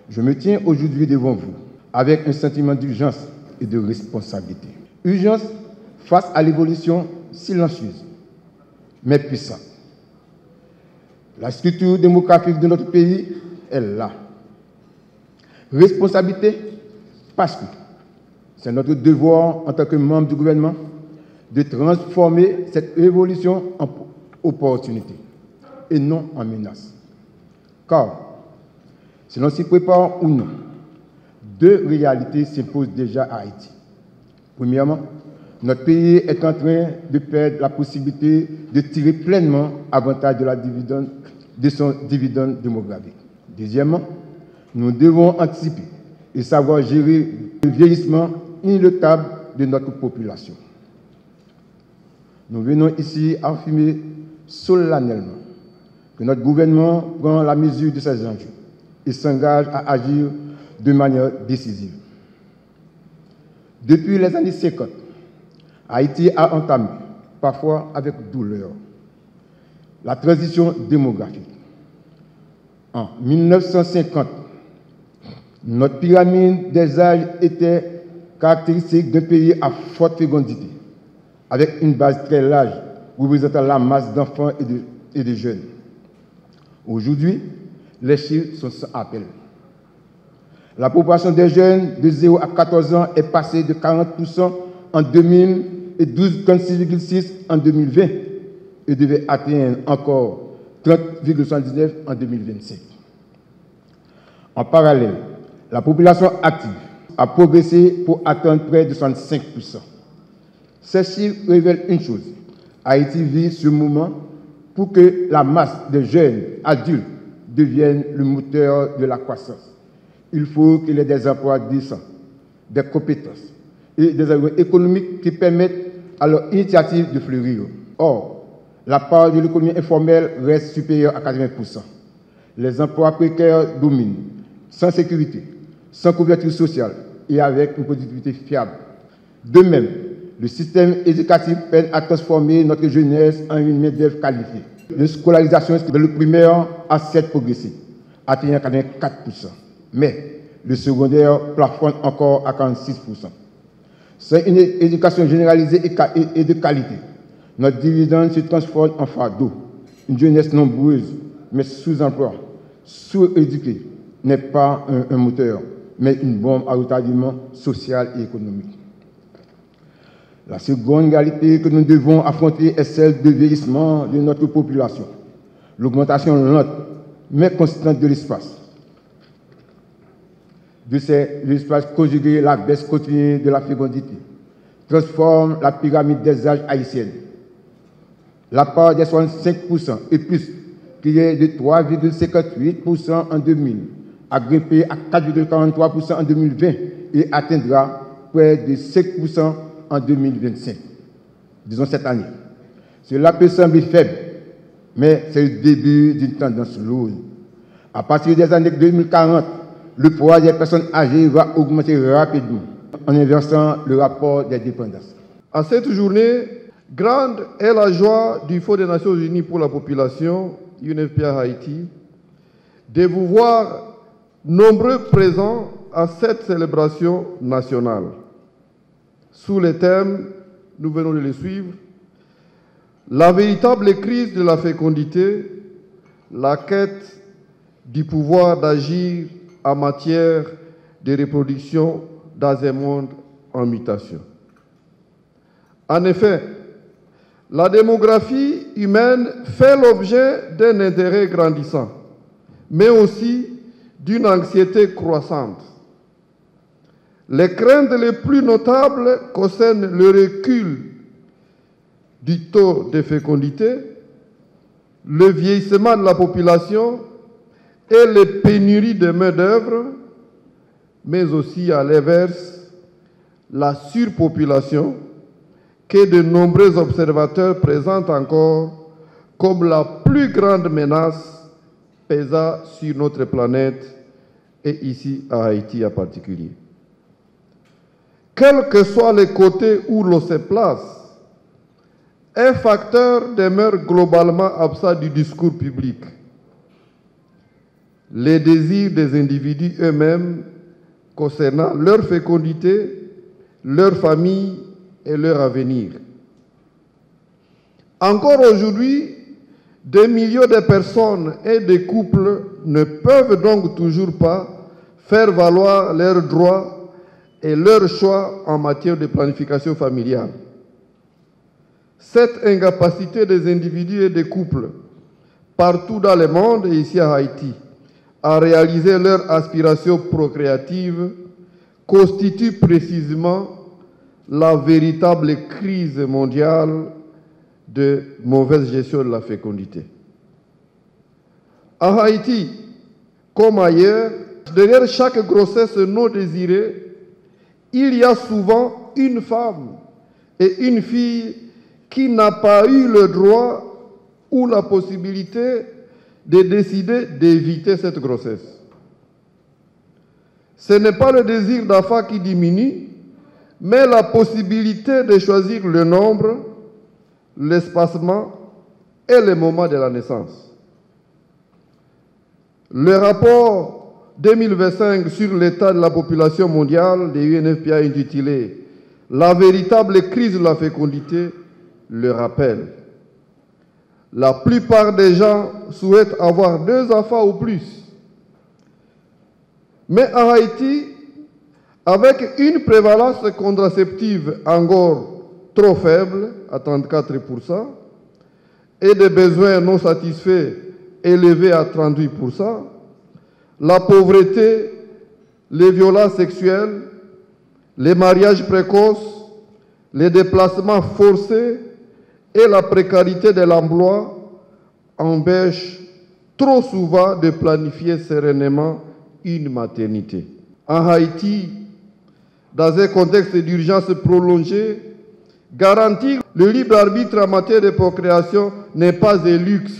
Je me tiens aujourd'hui devant vous avec un sentiment d'urgence et de responsabilité. Urgence face à l'évolution silencieuse, mais puissante. La structure démographique de notre pays est là. Responsabilité parce que c'est notre devoir en tant que membre du gouvernement de transformer cette évolution en opportunité et non en menace. Car, si l'on s'y prépare ou non, deux réalités s'imposent déjà à Haïti. Premièrement, notre pays est en train de perdre la possibilité de tirer pleinement avantage de son dividende démographique. Deuxièmement, nous devons anticiper et savoir gérer le vieillissement inéluctable de notre population. Nous venons ici affirmer solennellement que notre gouvernement prend la mesure de ces enjeux et s'engage à agir de manière décisive. Depuis les années 50, Haïti a entamé, parfois avec douleur, la transition démographique. En 1950, notre pyramide des âges était caractéristique d'un pays à forte fécondité, avec une base très large représentant la masse d'enfants et de jeunes. Aujourd'hui, les chiffres sont sans appel. La population des jeunes de 0 à 14 ans est passée de 40% en 2000 et 36,6% en 2020 et devait atteindre encore 30,79% en 2025. En parallèle, la population active a progressé pour atteindre près de 65%. Ces chiffres révèlent une chose. Haïti vit ce moment pour que la masse de jeunes adultes devienne le moteur de la croissance. Il faut qu'il y ait des emplois décents, des compétences et des emplois économiques qui permettent à leur initiative de fleurir. Or, la part de l'économie informelle reste supérieure à 80%. Les emplois précaires dominent, sans sécurité, sans couverture sociale et avec une productivité fiable. De même, le système éducatif peine à transformer notre jeunesse en une main-d'œuvre qualifiée. La scolarisation de le primaire a certes progressé, atteignant 84%, mais le secondaire plafonne encore à 46%. C'est une éducation généralisée et de qualité. Notre dividende se transforme en fardeau. Une jeunesse nombreuse, mais sous-emploi, sous-éduquée, n'est pas un moteur, mais une bombe à retardement social et économique. La seconde réalité que nous devons affronter est celle du vieillissement de notre population. L'augmentation lente, mais constante de l'espace. De l'espace conjugué, la baisse continue de la fécondité transforme la pyramide des âges haïtiennes. La part des 65% et plus, qui est de 3,58% en 2000, a grimpé à 4,43% en 2020 et atteindra près de 5% en 2025, disons cette année. Cela peut sembler faible, mais c'est le début d'une tendance lourde. À partir des années 2040, le poids des personnes âgées va augmenter rapidement en inversant le rapport des dépendances. À cette journée, grande est la joie du Fonds des Nations Unies pour la population, UNFPA Haïti, de vous voir nombreux présents à cette célébration nationale. Sous les thèmes, nous venons de les suivre, la véritable crise de la fécondité, la quête du pouvoir d'agir en matière de reproduction dans un monde en mutation. En effet, la démographie humaine fait l'objet d'un intérêt grandissant, mais aussi d'une anxiété croissante. Les craintes les plus notables concernent le recul du taux de fécondité, le vieillissement de la population et les pénuries de main-d'œuvre, mais aussi à l'inverse, la surpopulation que de nombreux observateurs présentent encore comme la plus grande menace pesant sur notre planète et ici à Haïti en particulier. Quels que soient les côtés où l'on se place, un facteur demeure globalement absent du discours public. les désirs des individus eux-mêmes concernant leur fécondité, leur famille et leur avenir. Encore aujourd'hui, des millions de personnes et de couples ne peuvent donc toujours pas faire valoir leurs droits et leurs choix en matière de planification familiale. Cette incapacité des individus et des couples, partout dans le monde et ici à Haïti, à réaliser leurs aspirations procréatives, constitue précisément la véritable crise mondiale de mauvaise gestion de la fécondité. À Haïti, comme ailleurs, derrière chaque grossesse non désirée, il y a souvent une femme et une fille qui n'a pas eu le droit ou la possibilité de décider d'éviter cette grossesse. Ce n'est pas le désir d'enfant qui diminue, mais la possibilité de choisir le nombre, l'espacement et le moment de la naissance. Le rapport 2025 sur l'état de la population mondiale de l'UNFPA intitulé « La véritable crise de la fécondité » le rappelle. La plupart des gens souhaitent avoir 2 enfants ou plus. Mais en Haïti, avec une prévalence contraceptive encore trop faible, à 34%, et des besoins non satisfaits élevés à 38%, la pauvreté, les violences sexuelles, les mariages précoces, les déplacements forcés et la précarité de l'emploi empêchent trop souvent de planifier sereinement une maternité. En Haïti, dans un contexte d'urgence prolongée, garantir le libre arbitre en matière de procréation n'est pas un luxe,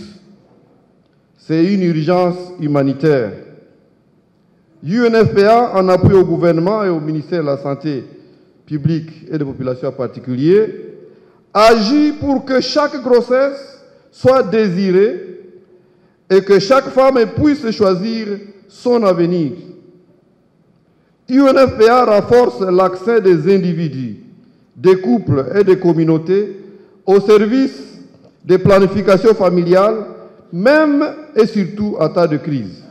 c'est une urgence humanitaire. UNFPA, en appui au gouvernement et au ministère de la Santé publique et des populations en particulier, agit pour que chaque grossesse soit désirée et que chaque femme puisse choisir son avenir. UNFPA renforce l'accès des individus, des couples et des communautés au service de planification familiale, même et surtout en temps de crise.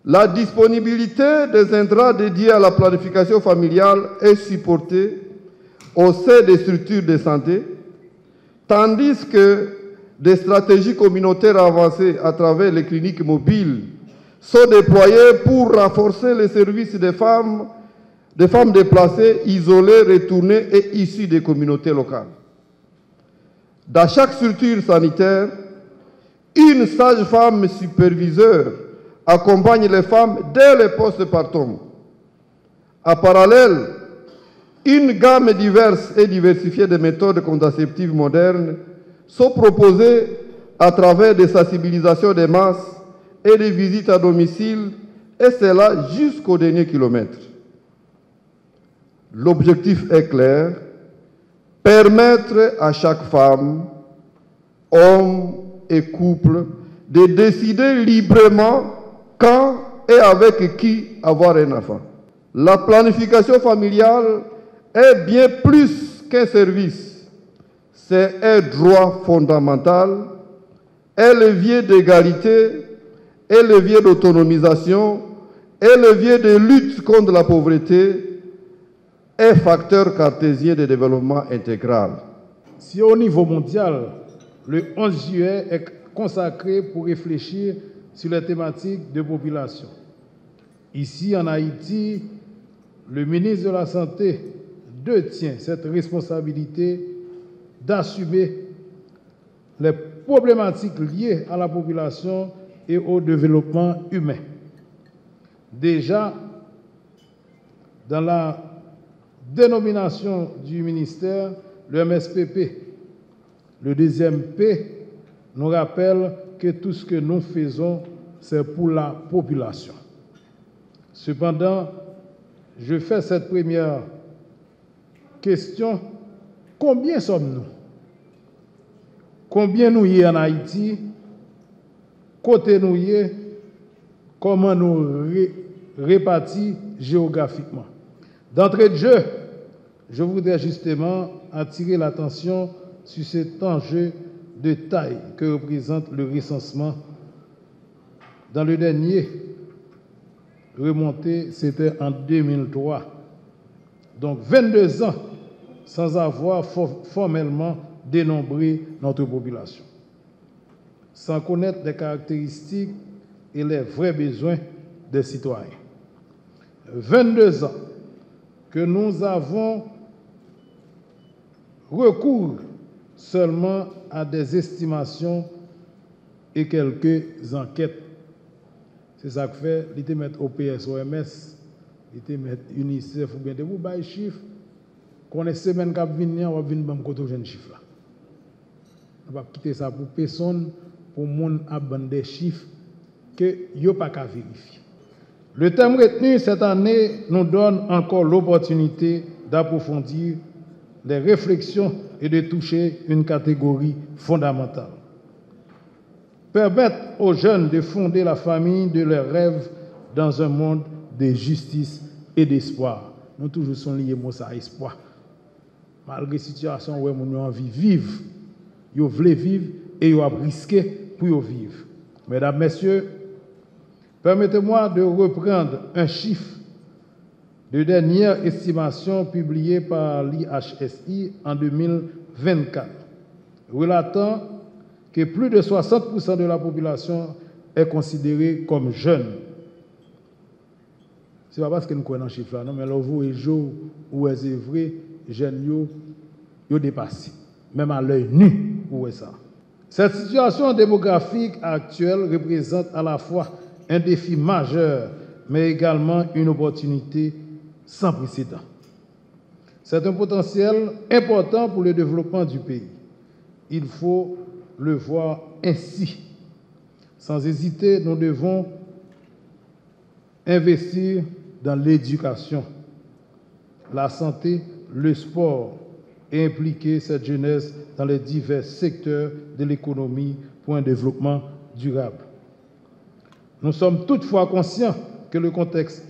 La disponibilité des intrants dédiés à la planification familiale est supportée au sein des structures de santé, tandis que des stratégies communautaires avancées à travers les cliniques mobiles sont déployées pour renforcer les services des femmes déplacées, isolées, retournées et issues des communautés locales. Dans chaque structure sanitaire, une sage-femme superviseure accompagne les femmes dès le post-partum. En parallèle, une gamme diverse et diversifiée de méthodes contraceptives modernes sont proposées à travers des sensibilisations des masses et des visites à domicile, et cela jusqu'au dernier kilomètre. L'objectif est clair, permettre à chaque femme, homme et couple de décider librement quand et avec qui avoir un enfant. La planification familiale est bien plus qu'un service. C'est un droit fondamental, un levier d'égalité, un levier d'autonomisation, un levier de lutte contre la pauvreté, un facteur cartésien de développement intégral. Si au niveau mondial, le 11 juillet est consacré pour réfléchir sur les thématiques de population. Ici, en Haïti, le ministre de la Santé tient cette responsabilité d'assumer les problématiques liées à la population et au développement humain. Déjà, dans la dénomination du ministère, le MSPP, le deuxième P, nous rappelle que tout ce que nous faisons, c'est pour la population. Cependant, je fais cette première question. Combien sommes-nous? Combien nous y en Haïti? Côté nous y comment nous répartis géographiquement. D'entrée de jeu, je voudrais justement attirer l'attention sur cet enjeu de taille que représente le recensement. Dans le dernier remonté, c'était en 2003. Donc 22 ans sans avoir formellement dénombré notre population, sans connaître les caractéristiques et les vrais besoins des citoyens. 22 ans que nous avons recours seulement à des estimations et quelques enquêtes. C'est ça que fait, il te met OPS, OMS, il te met UNICEF ou bien de vous bailler chiffres. Qu'on est semaine qui vient, on va venir dans côté jeune chiffre là. On va quitter ça pour personne, pour monde à bande des chiffres que yo pas qu'à vérifier. Le thème retenu cette année nous donne encore l'opportunité d'approfondir les réflexions et de toucher une catégorie fondamentale. Permettre aux jeunes de fonder la famille de leurs rêves dans un monde de justice et d'espoir. Nous toujours sont liés à espoir. Malgré la situation où nous avons envie de vivre, ils veulent vivre et ils ont risqué pour vivre. Mesdames, Messieurs, permettez-moi de reprendre un chiffre de dernière estimation publiée par l'IHSI en 2024, relatant que plus de 60% de la population est considérée comme jeune. Ce n'est pas parce que nous connaissons ce chiffre-là, non, mais là, vous et jour où c'est vrai, jeunes, ils dépassent, même à l'œil nu, où est ça. Cette situation démographique actuelle représente à la fois un défi majeur, mais également une opportunité sans précédent. C'est un potentiel important pour le développement du pays. Il faut le voir ainsi. Sans hésiter, nous devons investir dans l'éducation, la santé, le sport et impliquer cette jeunesse dans les divers secteurs de l'économie pour un développement durable. Nous sommes toutefois conscients que le contexte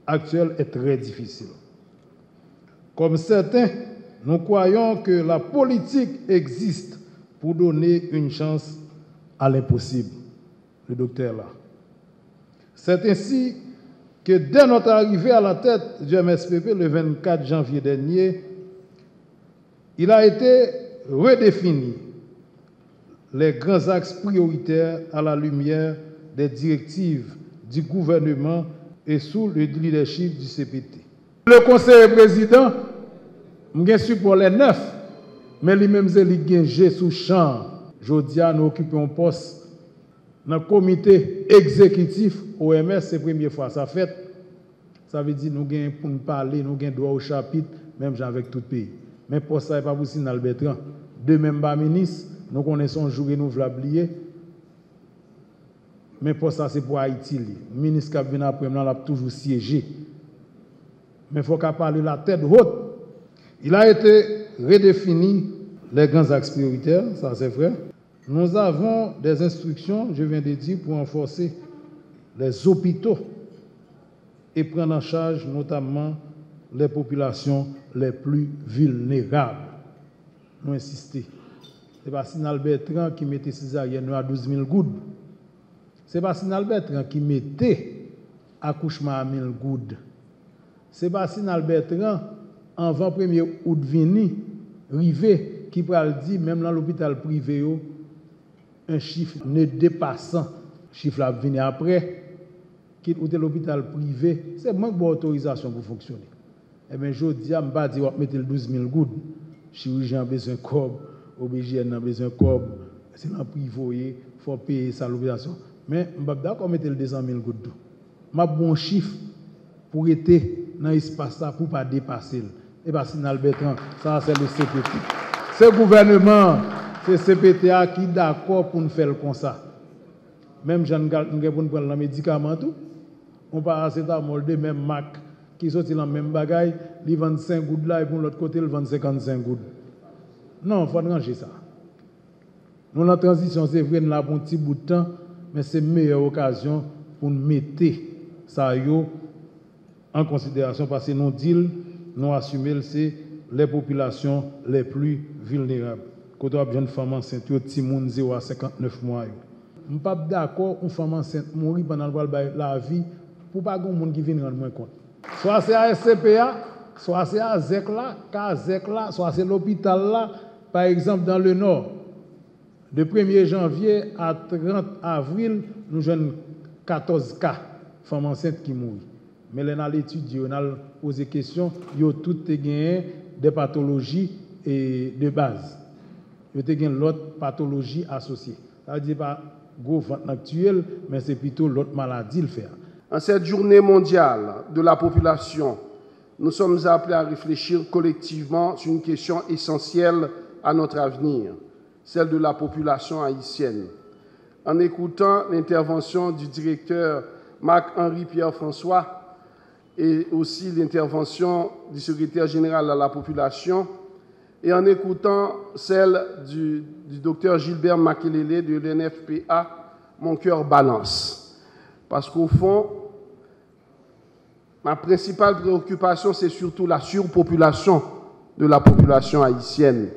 actuel est très difficile. Comme certains, nous croyons que la politique existe pour donner une chance à l'impossible. Le docteur là. C'est ainsi que dès notre arrivée à la tête du MSPP le 24 janvier dernier, il a été redéfini les grands axes prioritaires à la lumière des directives du gouvernement et sous le leadership du CPT. Le conseiller président, je suis pour les 9, mais lui-même, il sous champ. Jodia, nous occupons un poste dans le comité exécutif OMS, c'est la première fois ça fait. Ça veut dire que nous avons pour nous parler, nous avons droit au chapitre, même avec tout le pays. Mais pour ça, il n'y a pas possible dans Bertrand. De même, ministre, nous connaissons un jour renouvelable. Mais pour ça, c'est pour Haïti. Le ministre qui vient après, il a toujours siégé. Mais il faut qu'il parle la tête haute. Il a été redéfini les grands axes prioritaires, ça c'est vrai. Nous avons des instructions, je viens de dire, pour renforcer les hôpitaux et prendre en charge notamment les populations les plus vulnérables. Nous insistons. Ce n'est pas Sinal Bertrand qui mettait césarienne à 12 000 gouttes. Ce n'est pas Sinal Bertrand qui mettait accouchement à 1000 gouttes. Ce n'est pas Sinal Bertrand, avant 1er août vini, rivé, qui pral dit, même dans l'hôpital privé, un chiffre ne dépassant, chiffre là venu après, qui est l'hôpital privé, c'est manque d'autorisation pour fonctionner. Eh bien, je dis, je ne vais pas dire, mettre 12 000 gouttes. Chirurgien a besoin de corps, OBGN a besoin de corps, c'est dans le privé, il faut payer sa l'obligation. Mais je ne vais pas d'accord mettre 200 000 gouttes. Je vais bon chiffre pour être dans l'espace pour ne pas dépasser. Et bien, c'est Bertrand, ça c'est le CPT. Ce gouvernement, c'est CPTA qui est d'accord pour nous faire comme ça. Même Jean Gal, nous avons prendre le médicament tout. On parle de acétamol de même marque qui sorti dans même bagaille, ils vendent 5 gouttes là et pour l'autre côté, ils vendent 55 gouttes. Non, il faut ranger ça. Nous, la transition, c'est vrai, nous avons un petit bout de temps, mais c'est une meilleure occasion pour nous mettre ça en considération parce que nous disons, nous assumons, c'est les populations les plus vulnérables. Quand on a une femme enceinte, petit monde 0 à 59 mois. Je ne suis pas d'accord une femme enceinte mourir pendant la vie pour pas que monde qui vienne rendre moins compte. Soit c'est à SCPA, soit c'est à ZEC là, soit c'est l'hôpital là, par exemple dans le Nord. De 1er janvier à 30 avril, nous avons 14 cas de femmes enceintes qui mourent. Mais dans l'étude, on a posé des questions, ils ont toutes gagné des pathologies de base. Ils ont gagné l'autre pathologie associée. Ça veut dire pas gros ventre actuel, mais c'est plutôt l'autre maladie le faire. En cette journée mondiale de la population, nous sommes appelés à réfléchir collectivement sur une question essentielle à notre avenir, celle de la population haïtienne. En écoutant l'intervention du directeur Marc-Henri Pierre-François et aussi l'intervention du secrétaire général à la population, et en écoutant celle du docteur Gilbert Makelele de l'UNFPA, mon cœur balance. Parce qu'au fond, ma principale préoccupation, c'est surtout la surpopulation de la population haïtienne.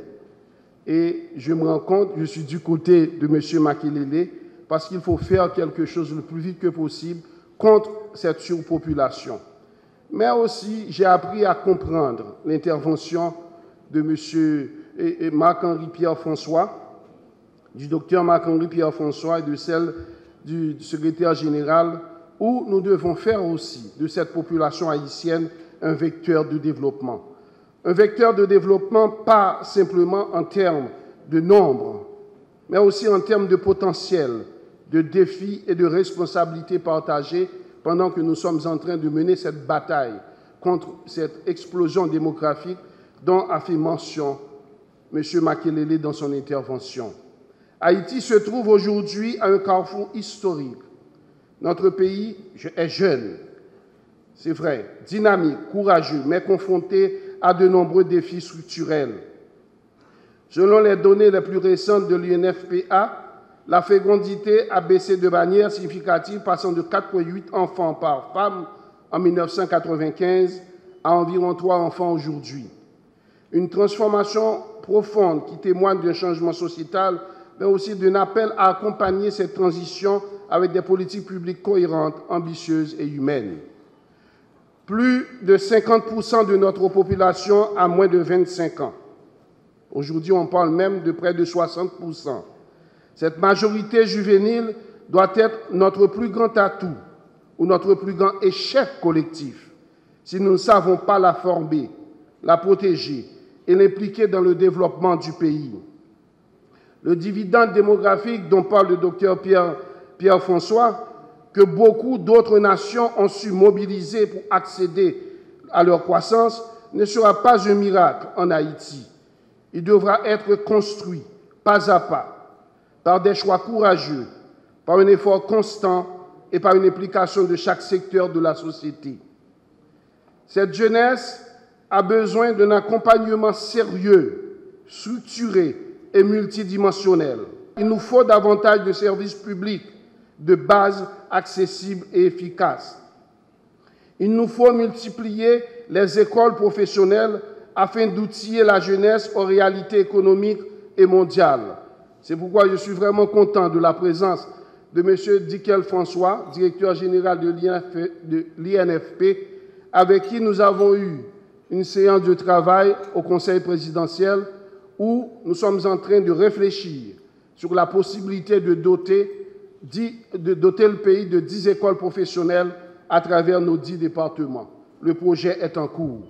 Et je me rends compte, je suis du côté de M. Makelele, parce qu'il faut faire quelque chose le plus vite que possible contre cette surpopulation. Mais aussi, j'ai appris à comprendre l'intervention de M. Marc-Henri Pierre-François, du docteur Marc-Henri Pierre-François et de celle du secrétaire général, où nous devons faire aussi de cette population haïtienne un vecteur de développement. Un vecteur de développement pas simplement en termes de nombre, mais aussi en termes de potentiel, de défis et de responsabilités partagées pendant que nous sommes en train de mener cette bataille contre cette explosion démographique dont a fait mention M. Makelele dans son intervention. Haïti se trouve aujourd'hui à un carrefour historique. Notre pays est jeune, c'est vrai, dynamique, courageux, mais confronté à de nombreux défis structurels. Selon les données les plus récentes de l'UNFPA, la fécondité a baissé de manière significative, passant de 4,8 enfants par femme en 1995 à environ 3 enfants aujourd'hui. Une transformation profonde qui témoigne d'un changement sociétal, mais aussi d'un appel à accompagner cette transition avec des politiques publiques cohérentes, ambitieuses et humaines. Plus de 50% de notre population a moins de 25 ans. Aujourd'hui, on parle même de près de 60%. Cette majorité juvénile doit être notre plus grand atout ou notre plus grand échec collectif si nous ne savons pas la former, la protéger et l'impliquer dans le développement du pays. Le dividende démographique dont parle le docteur Pierre-François, que beaucoup d'autres nations ont su mobiliser pour accéder à leur croissance, ne sera pas un miracle en Haïti. Il devra être construit pas à pas, par des choix courageux, par un effort constant et par une implication de chaque secteur de la société. Cette jeunesse a besoin d'un accompagnement sérieux, structuré et multidimensionnel. Il nous faut davantage de services publics de base accessibles et efficaces. Il nous faut multiplier les écoles professionnelles afin d'outiller la jeunesse aux réalités économiques et mondiales. C'est pourquoi je suis vraiment content de la présence de M. Dickel François, directeur général de l'INFP, avec qui nous avons eu une séance de travail au Conseil présidentiel où nous sommes en train de réfléchir sur la possibilité de doter le pays de 10 écoles professionnelles à travers nos 10 départements. Le projet est en cours.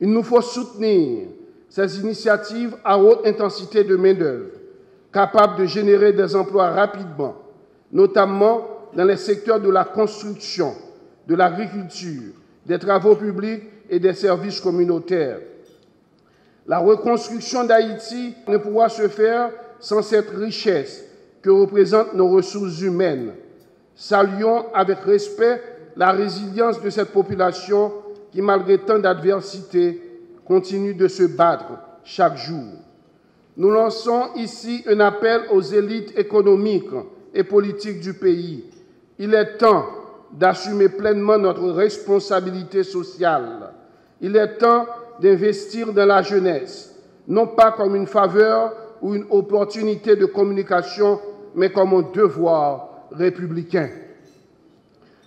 Il nous faut soutenir ces initiatives à haute intensité de main-d'œuvre, capables de générer des emplois rapidement, notamment dans les secteurs de la construction, de l'agriculture, des travaux publics et des services communautaires. La reconstruction d'Haïti ne pourra se faire sans cette richesse que représentent nos ressources humaines. Saluons avec respect la résilience de cette population qui, malgré tant d'adversités, continue de se battre chaque jour. Nous lançons ici un appel aux élites économiques et politiques du pays Il est temps d'assumer pleinement notre responsabilité sociale. Il est temps d'investir dans la jeunesse, non pas comme une faveur ou une opportunité de communication, mais comme un devoir républicain.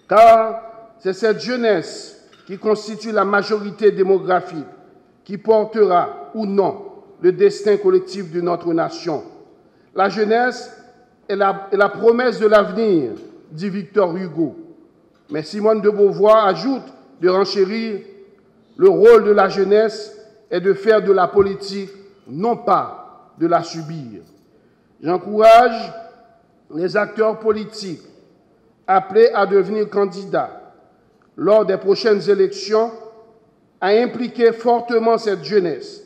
Car c'est cette jeunesse qui constitue la majorité démographique qui portera ou non le destin collectif de notre nation. La jeunesse est la promesse de l'avenir, dit Victor Hugo. Mais Simone de Beauvoir ajoute de renchérir: le rôle de la jeunesse est de faire de la politique, non pas de la subir. J'encourage les acteurs politiques appelés à devenir candidats lors des prochaines élections à impliquer fortement cette jeunesse